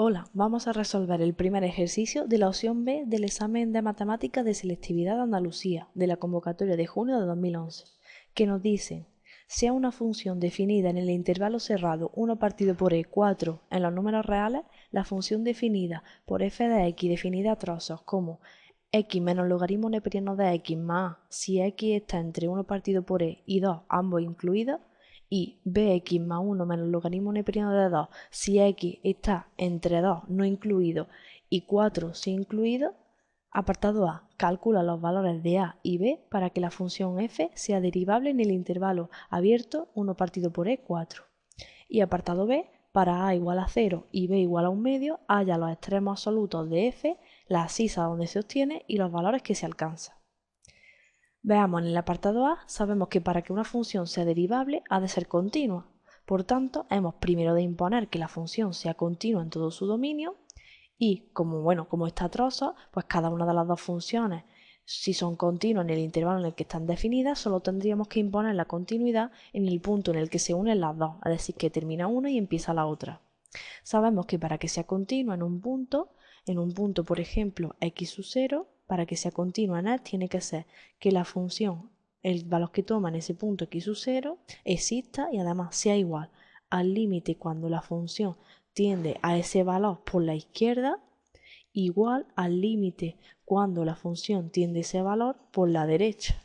Hola, vamos a resolver el primer ejercicio de la opción B del examen de matemáticas de selectividad de Andalucía de la convocatoria de junio de 2011, que nos dice: sea una función definida en el intervalo cerrado 1 partido por e4 en los números reales, la función definida por f de x definida a trozos como x menos logaritmo neperiano de x más si x está entre 1 partido por e y 2 ambos incluidos, y bx más 1 menos logaritmo neperiano de 2 si x está entre 2 no incluido y 4 sí incluido. Apartado A. Calcula los valores de a y b para que la función f sea derivable en el intervalo abierto 1 partido por e4. Y apartado B. Para a igual a 0 y b igual a 1 medio, halla los extremos absolutos de f, la abscisa donde se obtiene y los valores que se alcanzan. Veamos, en el apartado A sabemos que para que una función sea derivable ha de ser continua. Por tanto, hemos primero de imponer que la función sea continua en todo su dominio y, como está a trozos, pues cada una de las dos funciones, si son continuas en el intervalo en el que están definidas, solo tendríamos que imponer la continuidad en el punto en el que se unen las dos, es decir, que termina una y empieza la otra. Sabemos que para que sea continua en un punto, por ejemplo, x sub 0, para que sea continua en él, tiene que ser que la función, el valor que toma en ese punto x sub 0, exista y además sea igual al límite cuando la función tiende a ese valor por la izquierda, igual al límite cuando la función tiende a ese valor por la derecha.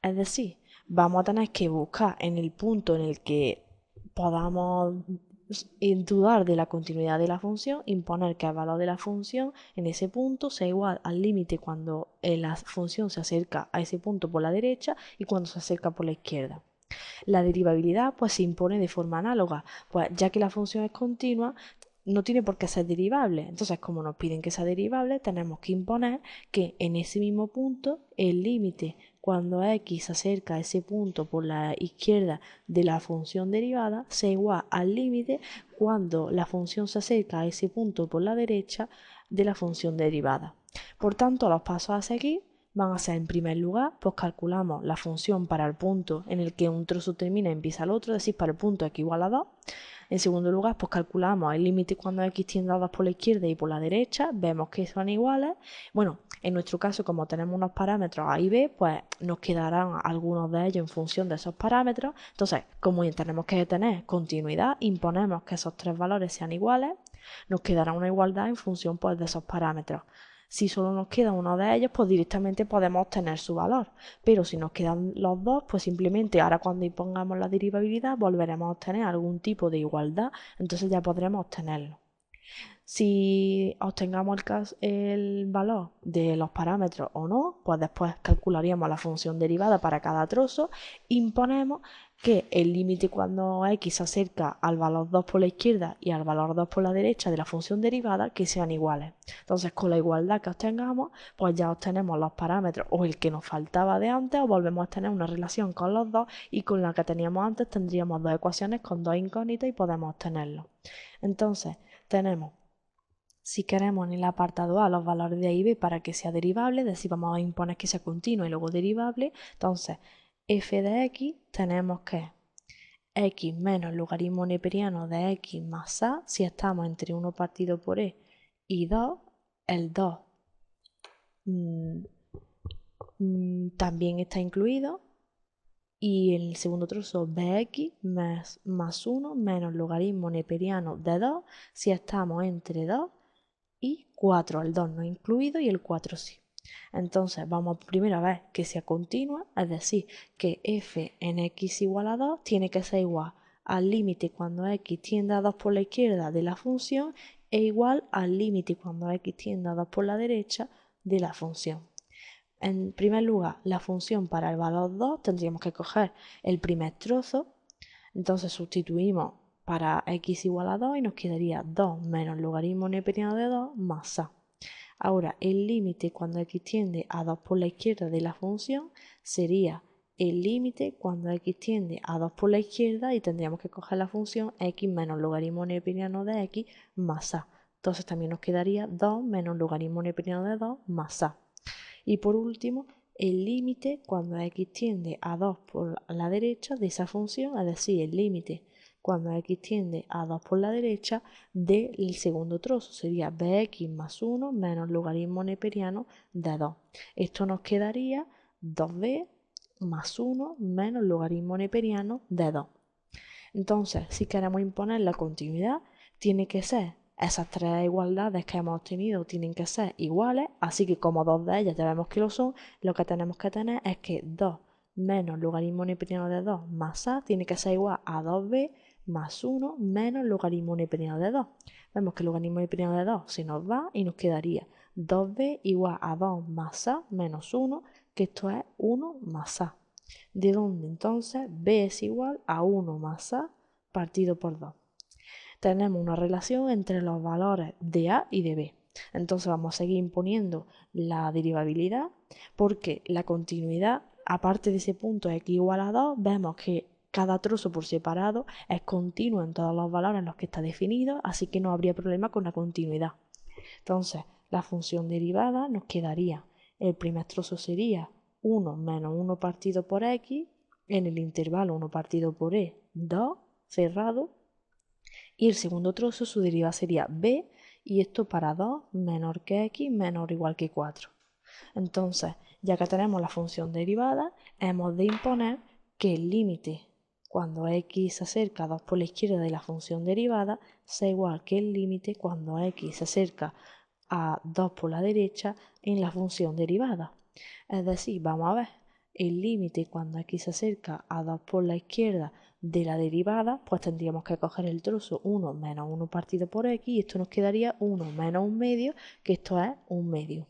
Es decir, vamos a tener que buscar en el punto en el que podamos dudar de la continuidad de la función, imponer que el valor de la función en ese punto sea igual al límite cuando la función se acerca a ese punto por la derecha y cuando se acerca por la izquierda. La derivabilidad pues se impone de forma análoga, pues ya que la función es continua, no tiene por qué ser derivable. Entonces, como nos piden que sea derivable, tenemos que imponer que en ese mismo punto el límite cuando x se acerca a ese punto por la izquierda de la función derivada sea igual al límite cuando la función se acerca a ese punto por la derecha de la función derivada. Por tanto, los pasos a seguir van a ser: en primer lugar, pues calculamos la función para el punto en el que un trozo termina y empieza el otro, es decir, para el punto x igual a 2. En segundo lugar, pues calculamos el límite cuando x tiende a 2 por la izquierda y por la derecha, vemos que son iguales. Bueno, en nuestro caso, como tenemos unos parámetros a y b, pues nos quedarán algunos de ellos en función de esos parámetros. Entonces, como tenemos que tener continuidad, imponemos que esos tres valores sean iguales, nos quedará una igualdad en función pues, de esos parámetros. Si solo nos queda uno de ellos, pues directamente podemos obtener su valor. Pero si nos quedan los dos, pues simplemente ahora cuando impongamos la derivabilidad volveremos a obtener algún tipo de igualdad, entonces ya podremos obtenerlo. Si obtengamos el valor de los parámetros o no, pues después calcularíamos la función derivada para cada trozo. Imponemos que el límite cuando x se acerca al valor 2 por la izquierda y al valor 2 por la derecha de la función derivada que sean iguales. Entonces, con la igualdad que obtengamos, pues ya obtenemos los parámetros o el que nos faltaba de antes, o volvemos a tener una relación con los dos, y con la que teníamos antes tendríamos dos ecuaciones con dos incógnitas y podemos obtenerlo. Entonces, tenemos, si queremos, en el apartado A los valores de a y b para que sea derivable, es decir, vamos a imponer que sea continua y luego derivable. Entonces, f de x tenemos que x menos logaritmo neperiano de x más a, si estamos entre 1 partido por e y 2, el 2 también está incluido, y en el segundo trozo bx más 1 menos logaritmo neperiano de 2 si estamos entre 2 y 4, el 2 no incluido y el 4 sí. Entonces vamos primero a ver que sea continua, es decir, que f en x igual a 2 tiene que ser igual al límite cuando x tiende a 2 por la izquierda de la función e igual al límite cuando x tiende a 2 por la derecha de la función. En primer lugar, la función para el valor 2 tendríamos que coger el primer trozo, entonces sustituimos para x igual a 2 y nos quedaría 2 menos logaritmo neperiano de 2 más a. Ahora, el límite cuando x tiende a 2 por la izquierda de la función sería el límite cuando x tiende a 2 por la izquierda, y tendríamos que coger la función x menos logaritmo neperiano de x más a. Entonces también nos quedaría 2 menos logaritmo neperiano de 2 más a. Y por último, el límite cuando x tiende a 2 por la derecha de esa función, es decir, el límite cuando x tiende a 2 por la derecha del segundo trozo. Sería bx más 1 menos logaritmo neperiano de 2. Esto nos quedaría 2b más 1 menos logaritmo neperiano de 2. Entonces, si queremos imponer la continuidad, tiene que ser, esas tres igualdades que hemos obtenido tienen que ser iguales, así que como dos de ellas ya vemos que lo son, lo que tenemos que tener es que 2 menos logaritmo neperiano de 2 más a tiene que ser igual a 2b más 1 menos logaritmo neperiano de 2. Vemos que el logaritmo neperiano de 2 se nos va y nos quedaría 2b igual a 2 más a menos 1, que esto es 1 más a. De donde entonces b es igual a 1 más a partido por 2. Tenemos una relación entre los valores de a y de b. Entonces vamos a seguir imponiendo la derivabilidad porque la continuidad, aparte de ese punto x igual a 2, vemos que cada trozo por separado es continuo en todos los valores en los que está definido, así que no habría problema con la continuidad. Entonces, la función derivada nos quedaría, el primer trozo sería 1 menos 1 partido por x, en el intervalo 1 partido por e, 2, cerrado, y el segundo trozo su derivada sería b, y esto para 2 menor que x menor o igual que 4. Entonces, ya que tenemos la función derivada, hemos de imponer que el límite cuando x se acerca a 2 por la izquierda de la función derivada sea igual que el límite cuando x se acerca a 2 por la derecha en la función derivada. Es decir, vamos a ver, el límite cuando x se acerca a 2 por la izquierda de la derivada, pues tendríamos que coger el trozo 1 menos 1 partido por x, y esto nos quedaría 1 menos 1 medio, que esto es 1 medio.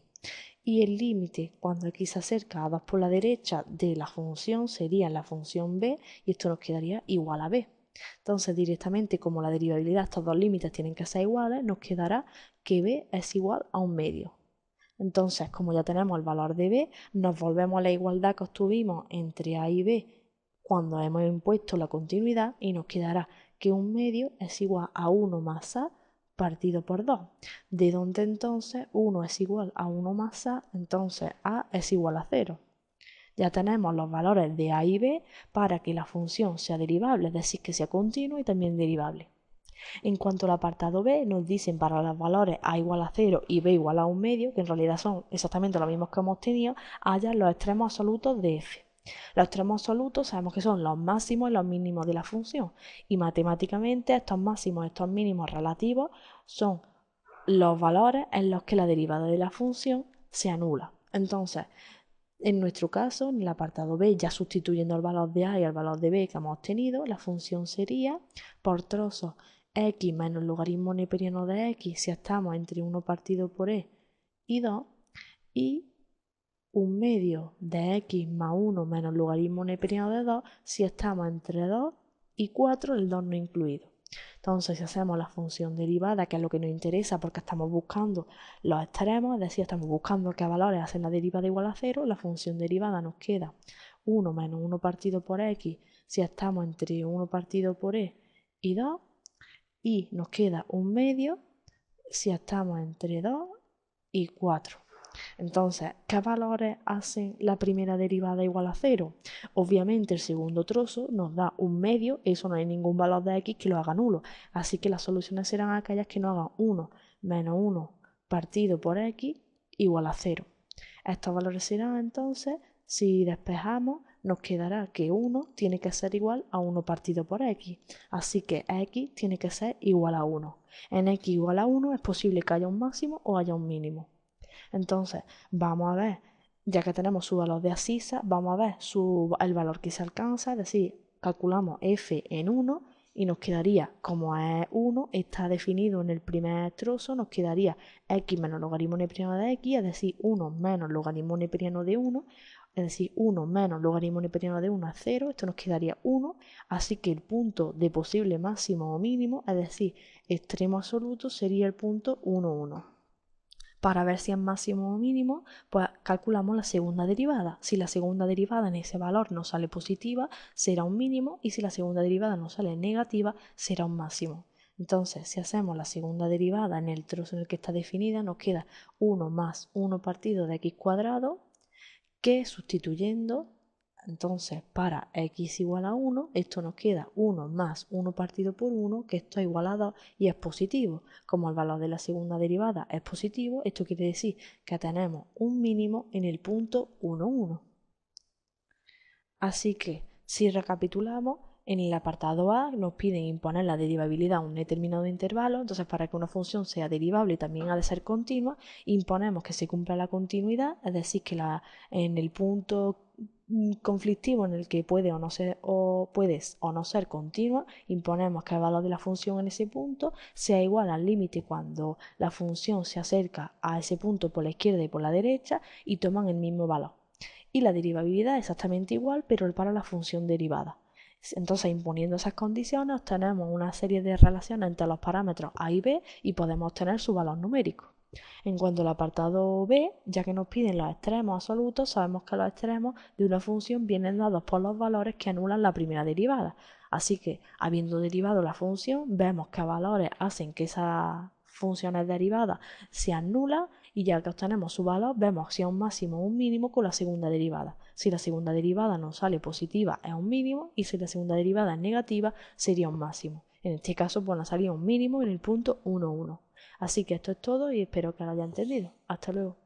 Y el límite cuando x se acerca a 2 por la derecha de la función sería la función b, y esto nos quedaría igual a b. Entonces, directamente, como la derivabilidad, estos dos límites tienen que ser iguales, nos quedará que b es igual a 1 medio. Entonces, como ya tenemos el valor de b, nos volvemos a la igualdad que obtuvimos entre a y b cuando hemos impuesto la continuidad, y nos quedará que 1 medio es igual a 1 más a partido por 2, de donde entonces 1 es igual a 1 más a, entonces a es igual a 0. Ya tenemos los valores de a y b para que la función sea derivable, es decir, que sea continua y también derivable. En cuanto al apartado b, nos dicen para los valores a igual a 0 y b igual a 1 medio, que en realidad son exactamente los mismos que hemos tenido, hallan los extremos absolutos de f. Los extremos absolutos sabemos que son los máximos y los mínimos de la función, y matemáticamente estos máximos y estos mínimos relativos son los valores en los que la derivada de la función se anula. Entonces, en nuestro caso, en el apartado b, ya sustituyendo el valor de a y el valor de b que hemos obtenido, la función sería por trozos x menos logaritmo neperiano de x si estamos entre 1 partido por e y 2, y 1 medio de x más 1 menos logaritmo neperiano de 2 si estamos entre 2 y 4, el 2 no incluido. Entonces, si hacemos la función derivada, que es lo que nos interesa porque estamos buscando los extremos, es decir, estamos buscando qué valores hacen la derivada igual a 0, la función derivada nos queda 1 menos 1 partido por x si estamos entre 1 partido por e y 2, y nos queda 1 medio si estamos entre 2 y 4. Entonces, ¿qué valores hacen la primera derivada igual a 0? Obviamente el segundo trozo nos da 1 medio, eso no hay ningún valor de x que lo haga nulo, así que las soluciones serán aquellas que no hagan 1 menos 1 partido por x igual a 0. Estos valores serán entonces, si despejamos, nos quedará que 1 tiene que ser igual a 1 partido por x, así que x tiene que ser igual a 1. En x igual a 1 es posible que haya un máximo o haya un mínimo. Entonces, vamos a ver, ya que tenemos su valor de abscisa, vamos a ver el valor que se alcanza, es decir, calculamos f en 1 y nos quedaría, como es 1, está definido en el primer trozo, nos quedaría x menos logaritmo neperiano de x, es decir, 1 menos logaritmo neperiano de 1, es decir, 1 menos logaritmo neperiano de 1 es 0, esto nos quedaría 1, así que el punto de posible máximo o mínimo, es decir, extremo absoluto, sería el punto 1, 1. Para ver si es máximo o mínimo, pues calculamos la segunda derivada. Si la segunda derivada en ese valor nos sale positiva, será un mínimo, y si la segunda derivada nos sale negativa, será un máximo. Entonces, si hacemos la segunda derivada en el trozo en el que está definida, nos queda 1 más 1 partido de x cuadrado, que sustituyendo Entonces, para x igual a 1, esto nos queda 1 más 1 partido por 1, que esto es igual a 2 y es positivo. Como el valor de la segunda derivada es positivo, esto quiere decir que tenemos un mínimo en el punto 1, 1. Así que, si recapitulamos, en el apartado A nos piden imponer la derivabilidad a un determinado intervalo. Entonces, para que una función sea derivable y también ha de ser continua, imponemos que se cumpla la continuidad, es decir, que en el punto conflictivo en el que puede o no ser puedes o no ser continua, imponemos que el valor de la función en ese punto sea igual al límite cuando la función se acerca a ese punto por la izquierda y por la derecha y toman el mismo valor. Y la derivabilidad es exactamente igual, pero para la función derivada. Entonces, imponiendo esas condiciones, obtenemos una serie de relaciones entre los parámetros a y b y podemos obtener su valor numérico. En cuanto al apartado B, ya que nos piden los extremos absolutos, sabemos que los extremos de una función vienen dados por los valores que anulan la primera derivada. Así que, habiendo derivado la función, vemos qué valores hacen que esas funciones derivadas sean nulas y ya que obtenemos su valor, vemos si es un máximo o un mínimo con la segunda derivada. Si la segunda derivada nos sale positiva, es un mínimo, y si la segunda derivada es negativa, sería un máximo. En este caso, pues nos salía un mínimo en el punto 1, 1. Así que esto es todo y espero que lo haya entendido. Hasta luego.